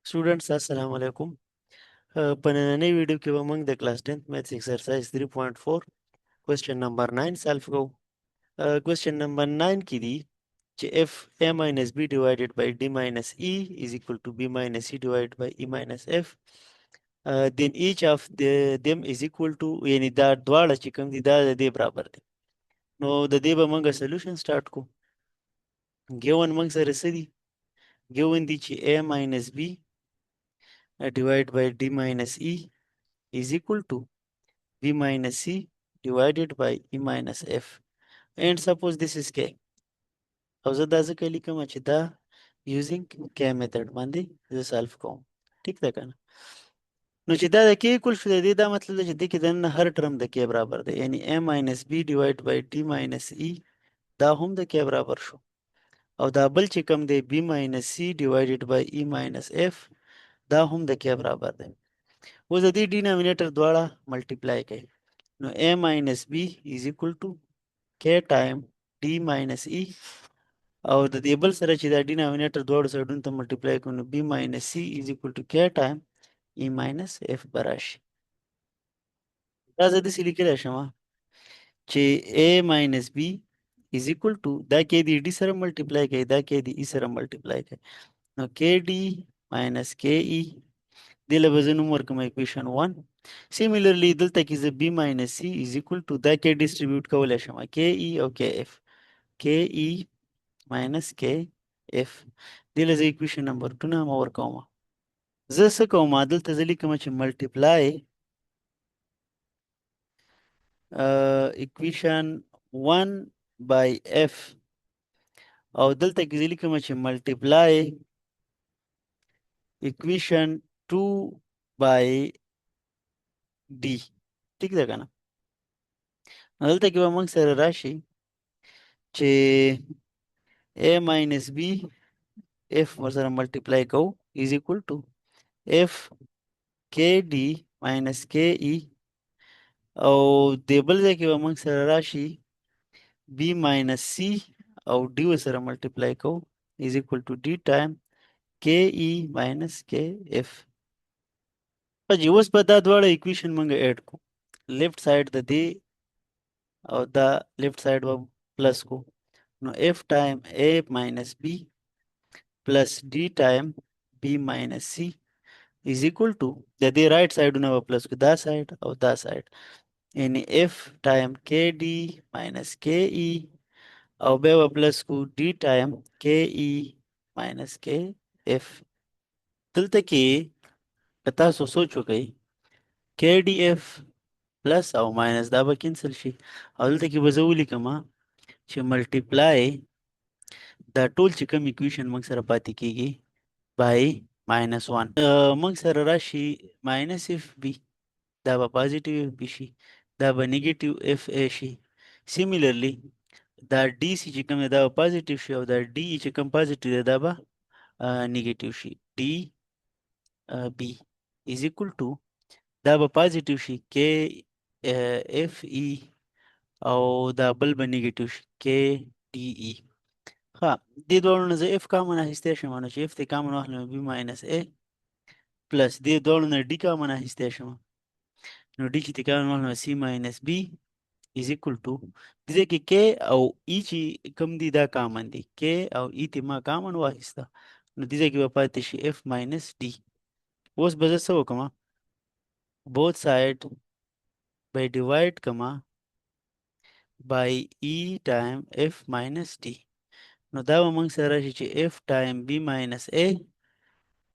Students, Assalamu alaikum. په نننۍ ویډیو کې به موږ د کلاس 10 میتھس ایکسرسایز 3.4 کوېسچن نمبر 9 سالف کوو. کوېسچن نمبر 9 کې دي چې if a minus b divided by d minus e is equal to b minus c divided by e minus f, then each of them is equal to، یعنی دا دواړه چې کوم دي دا د دې برابر دي. نو د دې به موږ سولوشن سٹارټ کوو. ګیون موږ سره څه دي؟ ګیون دي چې a minus b divided by d minus e is equal to b minus c divided by e minus f, and suppose this is k. او زه دا ځکه لیکم چې دا using k method باندې زه سالف کوم. ټیک ده کنه؟ نو چې دا د k equal شو، د دې دا مطلب دی چې دې کې دننه هر ټرم د k برابر دی، یعنی a minus b divided by d minus e دا هم د k برابر شو، او دا بل چې کوم دی b minus c divided by e minus f دا هم د k برابر دی. اوس د دې ډینامینیټر دواړه ملټیپلای کوي، نو a minus b is equal to k time d minus e، او د دې بل سره چې دا ډینامینیټر دواړو سایډونو ته ملټیپلای کوو نو b minus c is equal to k time e minus f براشي. دا زه داسې لیکلی شم چې a minus b is equal to دا k د d سره ملټیپلای کوي، دا k د e سره ملټیپلای کوي، نو kd minus ke دې له به زه نوم ورکړم equation 1. Similarly دلته کې زه b minus c is equal to دا k ډیسټریبیوټ کولی شم ke او kf، ke minus kf دې له زه equation نمبر 2 نامه ورکوم. زه څه کوم؟ دلته زه لیکم چې multiply equation 1 by f، او دلته کې زه لیکم چې multiply equation 2 by d. ټیک ده کنه؟ دلته کې به موږ سره راشي چې a minus b f ورسره ملټیپلای کوو is equal to f kd minus ke، او د بل ځای کې به موږ سره راشي b minus c او d ورسره ملټیپلای کوو is equal to d time ke minus kf. چې اوس به دا دواړه اکویشن موږ ایډ کوو، لیفت سایډ د دې او دا لیفت سایډ به پلس کو، نو f time a minus b plus d time b minus c is equal to د دې رائټ سایډونه به پلس کو، دا سایډ او دا سایډ، یعنی f time kd minus ke او بیا به پلس کو d time ke minus kf. دلته کې که تاسو سوچ وکئ kdf پلس او ماینس دا به کینسل شي، او دلته کې به زه ولیکم چې ملټیپلای دا ټول چې کوم اکویشن موږ سره پاتې کیږي بای ماینس 1، موږ سره راشي ماینس اف بی، دا به پازیټیو اف بی شي، دا به نیگیټیو اف ای شي. سیمیلرلی دا ډي سی چې کوم دی دا به پازیټیو شي، او دا ډي چې کوم پازیټیو دی دا به نیگیټیو شي. ډي بی از اکول ټو دا به پازیټیو شي کې اف ای، او دا بل به نیگیټیو شي کې ډي ای. ها دې دوړو نه زه اف کامن اخیستی شم، نو چې اف ته کامن واخلم بی ماینس ا پلس دې دوړو نه ډي کامن اخیستی شم، نو ډي چې ته کامن واخلم سی ماینس بی از اکول ټو دې کې کې او ای چې کوم دي دا کامن دي، کې او ای ته ما کامن واخیسته، نو دې کې به پاتې شي اف ماینس ډي. اوس به زه څه وکړم؟ both side by divide کما by e time f minus d، نو دا به موږ سره راشي چې f time b minus a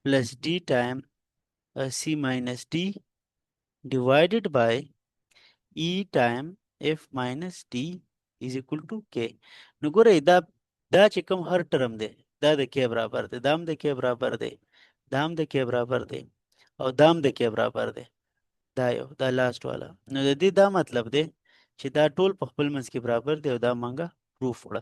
plus d time c minus d divided by e time f minus d is equal to k. نو ګورئ دا چې کوم هر ټرم دی دا د k برابر دی، دا هم د k برابر دی، دا هم د k برابر دی، او دا هم د k برابر دی، دا یو دا لاست والا. نو د دې دا مطلب دی چې دا ټول په خپل منځ کې برابر دی، او دا مونږه پروف وړه.